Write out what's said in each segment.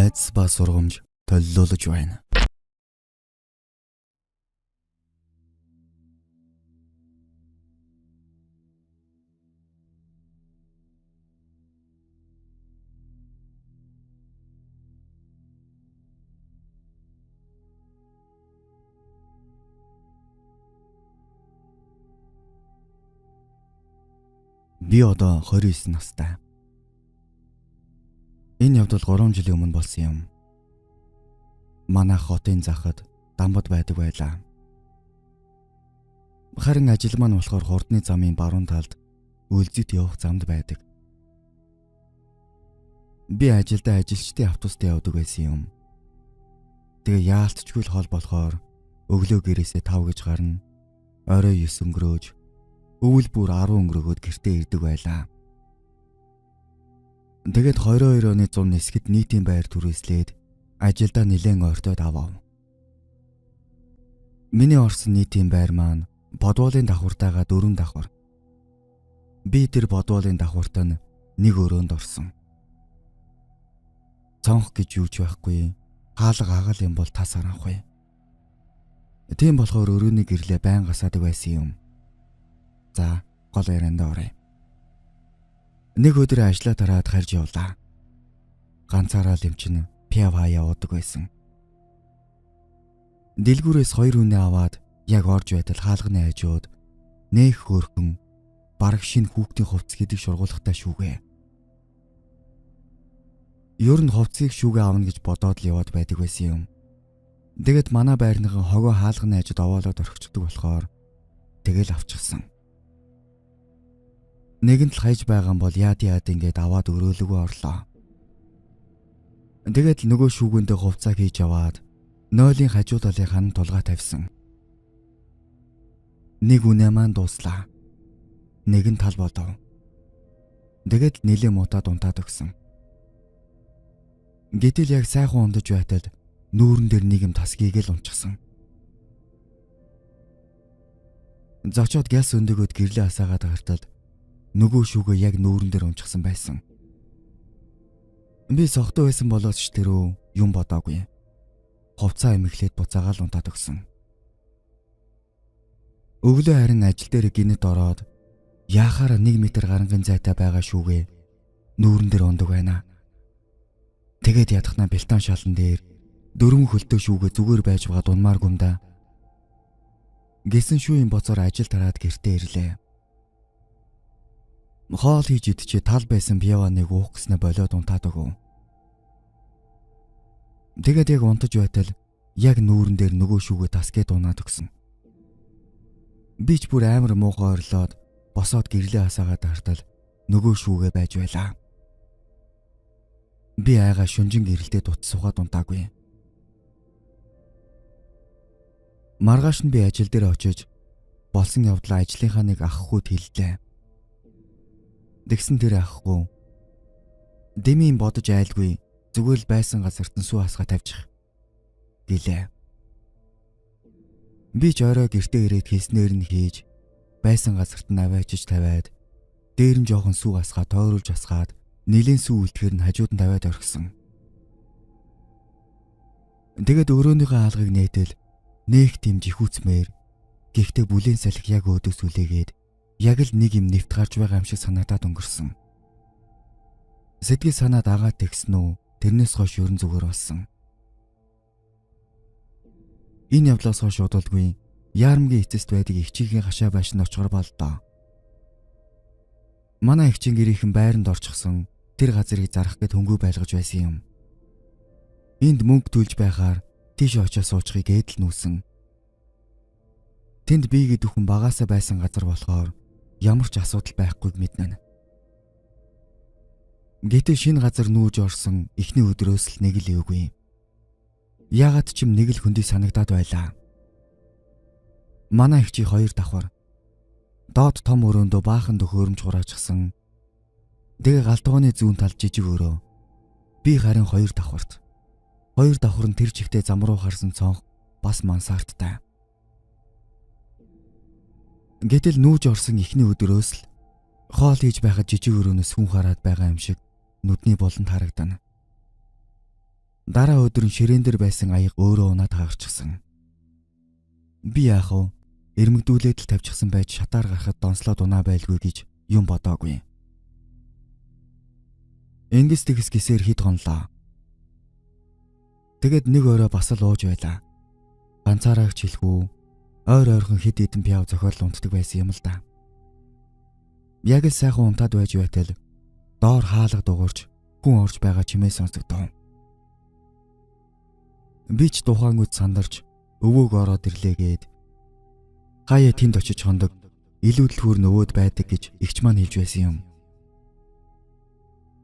Айдас ба сургамж толилуулж байна. Би одоо 29 настай. Энэ явдал 3 жилийн өмнө болсон юм. Манай хотын захад дамбад байдаг байлаа. Харин ажил маань болохоор хурдны замын баруун талд үлзэт явах замд байдаг. Би ажилдаа ажилчдын автобустай явдаг байсан юм. Тэгээ яалтчгүй л хол болохоор өглөө гэрээсээ 5 гэж гарна. Орой 9 өнгөрөөж өвөл бүр 10 өнгөрөөгөөд гэртээ ирдэг байлаа. Тэгээд 22 оны 100 нисгэд нийтийн байр түрээслээд ажилдаа нэлээд ойртоод авав. Миний орсон нийтийн байр маань бодволын давхуртайгаа 4 давхар. Би тэр бодволын давхурт нь нэг өрөөнд орсон. Цонх гэж юу ч байхгүй, хаалга агаал юм бол тас харанхуй. Тийм болохоор өрөөний гэрлээ байн гасаадаг байсан юм. За, гол ярианд оръё. Нэг өдөр ажлаа тараад харж явлаа. Ганцаараа лэмчин пиава яваадаг байсан. Дэлгүүрээс 2 үнэ аваад яг орж байтал хаалганы хажууд нээх хөөрхөн бараг шинэ хүүхдийн хувцс гэдэг шургуулгатай шүүгээ. Ер нь хувцсыг шүүгээ авна гэж бодоод л яваад байдаг байсан юм. Тэгээд манай байрныхан хогоо хаалганы хажууд овоолоод орхичдаг болохоор тэгэл авчихсан. Нэгэнт л хайж байгаа юм бол яад ингээд аваад өрөөлөгөө орлоо. Тэгээд л нөгөө шүүгэндээ хувцааг хийж аваад нойлын хажуу талынхаа нь тулгаа тавьсан. Нэг үнэ маань дууслаа. Нэгэн тал болов. Тэгээд л нэлээ мутаад унтаад өгсөн. Гэтэл яг сайхан ундаж байтал нүүрэн дээр нэг юм тасгийг л унчихсан. Зочоод гяс өндөгөөд гэрлээ асаагаад гартал нөгөө шүүгээ яг нүүрэн дээр унчихсан байсан. Би сохтой байсан болоос ч тэрөө юм бодоогүй. Хувцаа эмэглээд буцаагаал унтаад өгсөн. Өглөө харин ажил дээр гинэт ороод яахаараа 1 метр гарангийн зайтай байгаа шүүгээ нүүрэн дээр ундаг байна. Тэгээд ядахнаа бэлтан шалан дээр 4 хөлтөө шүүгээ зүгээр байж байгаа дунмааргүй юм да. Гэсэн шүүийн боцоор ажил тараад гэртээ ирлээ. Хоол хийж идчихээ тал байсан пиаваныг уух гэснээр болоод унтаад өгөв. Тэгээд яг унтаж байтал яг нүүрэн дээр нөгөө шүүгээ тасгээд унаад өгсөн. Би ч бүр амар муухай орлоод босоод гэрлээ хасаагаад хартал нөгөө шүүгээ байж байлаа. Би айгаа шүнжин гэрэлдээ дутс суугаад унтаагүй. Маргааш нь би ажил дээр очиж болсон явдлаа ажлынхаа нэг ах хүүд хэллээ. Тэгсэн тэр ахгүй. Дэмийн бодож айлгүй зүгээр л байсан газарт нь сүү хасгаа тавьчих гэлээ. Би ч орой гэртээ ирээд хийснээр нь хийж байсан газарт нь аваачиж тавиад дээр нь жоохон сүү хасгаа тойруулж хасгаад нилийн сүү үлдэхэр нь хажууд нь тавиад орхисон. Тэгээд өрөөнийхөө хаалгыг нээтэл нээх тийм жихүүцмээр гэхдээ бүлээн салхи яг өөдөөс үлээгээд яг л нэг юм нэвт гарч байгаа юм шиг санагдаад өнгөрсөн. Сэтгэл санаа дагаад тэгсэн үү? Тэрнээс хойш ерөн зүгээр болсон. Энэ явдлаас хойш удалгүй яармгийн эцэст байдаг эгчигийн гашаа байшин очихор болдоо. Манай эгчийн гэрийнхэн байранд орчихсон тэр газрыг зарах гэд хөнгөө байлгаж байсан юм. Энд мөнгө төлж байхаар тийш очиж суучихыг эдл нүүсэн. Тэнд би гэдэг хүн багаасаа байсан газар болохоор ямар ч асуудал байхгүйг мэднэ. Гэтэл шинэ газар нүүж орсон эхний өдрөөс л нэг л эвгүй. Яагаад ч юм нэг л хөндий санагдаад байлаа. Манай эгчи 2 давхар. Доод том өрөөндөө баахан төхөөрөмж хураачсан. Тэгээ галтгооны зүүн тал жижиг өрөө. Би харин 2 давхарт. 2 давхар нь тэр чигтээ зам руу харсан цонх бас мансарттай. Гэтэл нүүж орсон эхний өдрөөс л хоол хийж байхад жижиг өрөөнөөс хүн хараад байгаа юм шиг нүдний болонд харагдана. Дараа өдөр нь ширээн дээр байсан аяг өөрөө унаад хаагчихсан. Би яах вэ? Ирмэгдүүлээд л тавьчихсан байж шатаар гарахад донслоод унаа байлгүй гэж юм бодоогүй. Ингээс тэгс гисээр хид гонлоо. Тэгэд нэг өрөө бас л ууж байлаа. Ганцаараа хилхүү ойр ойрхон хид хідэн пяв зохиол унтдаг байсан юм л да. Яг л сайхан унтаад байж байтал доор хаалга дуурч хүн орж байгаа чимээ сонсогдов. Би ч тухайн үед сандарч өвөөг ороод ирлээгээд хаяа тэнд очиж хондог илүүдл хүрн өвөөд байдаг гэж эгч маань хэлж байсан юм.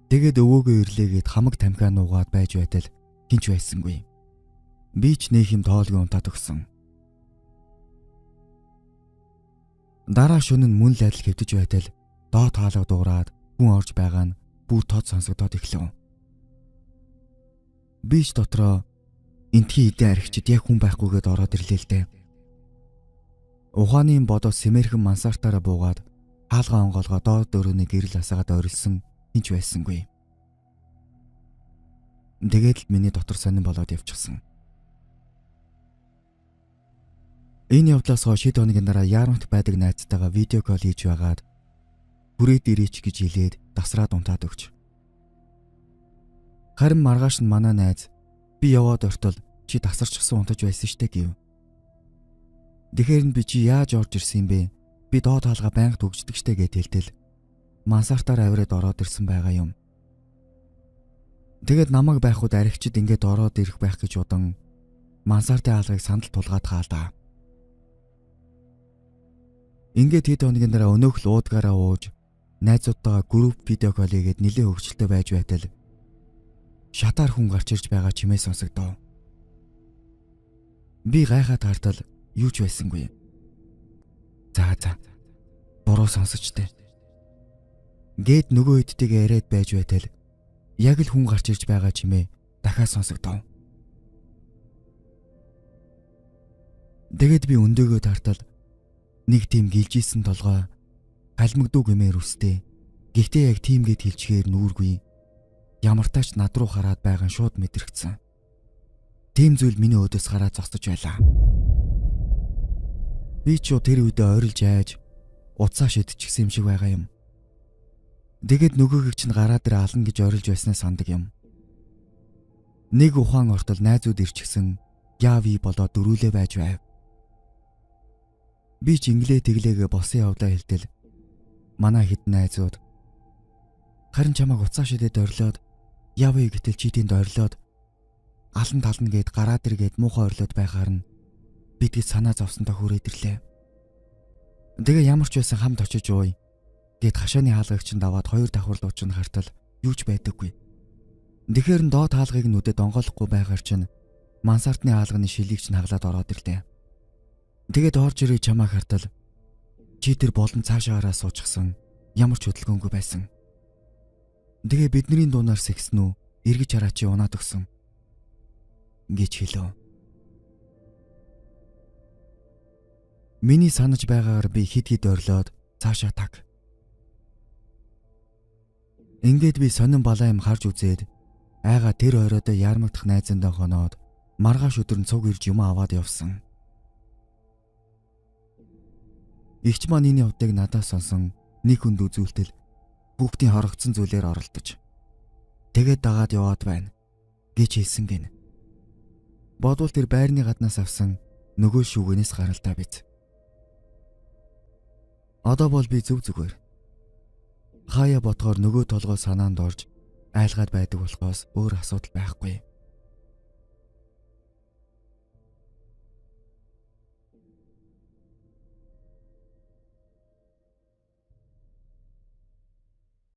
Тэгэд өвөөгөө ирлээгээд хамаг тамхиа нуугаад байж байтал хинч байсангүй. Би ч нөх юм тоолгүй унтаад өгсөн. Дараа шөнө нь мөн л адил хэвдэж байтал доод хаалга дуураад хүн орж байгаа нь бүр тод сонсогдоод эхлэв. Би ч дотроо энтхий идэ архичд яг хүн байхгүйгээд ороод ирлээ л дээ. Ухааны бодос сэмэрхэн мансартаараа буугаад хаалгаа онгоолгоо доод өрөөний гэрэл асаагаад орилсон хинч байсангүй. Тэгээд л миний дотор сонирн болоод явчихсан. Энэ явдлаас хойш хэд хоногийн дараа Яармагт байдаг найзтайгаа видео кол хийж байгаад хүрээд ирээч гэж хэлээд тасраад унтаад өгч. Харин маргааш нь манай найз би яваад ортол чи тасарчсан унтаж байсан штэ гэв. Тэгэхэр нь би чи яаж орж ирсэн юм бэ? Би доод хаалга байнга төгждөг штэ гэд хэлтэл мансартаар авираад ороод ирсэн байгаа юм. Тэгэд намайг байхуд архичд ингээд ороод ирэх байх гэж удан мансартын хаалгыг сандал тулгаад хаалаа. Ингээд хэд хоногийн дараа өнөөх л уудгаараа ууж найзуудтайгаа групп видео кол хийгээд нэлээд хөвгчлөлтэй байж байтал шатаар хүн гарч ирж байгаа чимээ сонсогдов. Би гайхаад хартал юу ч байсангүй. За буруу сонсочтой. Гээд нөгөө идтэйгээ яриад байж байтал яг л хүн гарч ирж байгаа чимээ дахиад сонсогдов. Тэгэд би өндөөгөө тартал нэг тийм гэлжийсэн толгой халмигдуу гэмээр үстэй. Гэхдээ яг тийм гэд хэлчихээр нүүргүй. Ямартаач над руу хараад байгаа нь шууд мэдрэгдсэн. Тийм зүйл миний өдөөс гараад зогсож байлаа. Би ч тэр үедээ ойрлж айж уцаа шидчихсэн юм шиг байгаа юм. Тэгэд нөгөөгийг чинь гараа дээр ална гэж ойрлж байснаа сандаг юм. Нэг ухаан ортол найзууд ирчихсэн яави болоод дөрүүлээ байж байв. Би ч инглээ тэглээгээ босон явдаа хэлтэл манай хэдэн найзууд харин чамайг уцаа шидэд орилоод яави гэтэл чи тэнд орилоод алан тална гээд гараа дээр гээд муухай орилоод байхаар нь бидгээ санаа зовсонтой хүрээд ирлээ. Тэгээ ямар ч байсан хамт очиж ууй гээд хашааны хаалгыг чинь даваад хоёр давхар лууч нь хартал юу ч байдаггүй. Тэгэхэр нь доод хаалгыг нүдэд онгойлохгүй байгаар чинь мансартны хаалганы шилийг чинь хаглаад ороод ирлээ. Тэгээд орж ирээ чамаа хартал чи тэр болон цаашаараа суучихсан ямар ч хөдөлгөөнгүй байсан. Тэгээ бидний дуунаар сэгсэн үү эргэж хараа чи унаад өгсөн гэж хэлв. Миний санаж байгаагаар би хид орилоод цаашаа таг. Ингээд би сонин балаа юм харж үзээд айга тэр оройдоо Яармагдах найзандаа хоноод маргааш өдөр нь цуг ирж юм аваад явсан. Игч маань энэ явдлыг надаас сонсон нэг хүнд үзүүлтэл бүгдийн хорогдсон зүйлээр оролдож тэгээд дагаад яваад байна гэж хэлсэн гин. Бодвол тэр байрны гаднаас авсан нөгөө шүүгэнээс гаралтай биз. Одоо бол би зүгээр хаяа ботгоор нөгөө толгой санаанд орж айлгаад байдаг болохоос өөр асуудал байхгүй.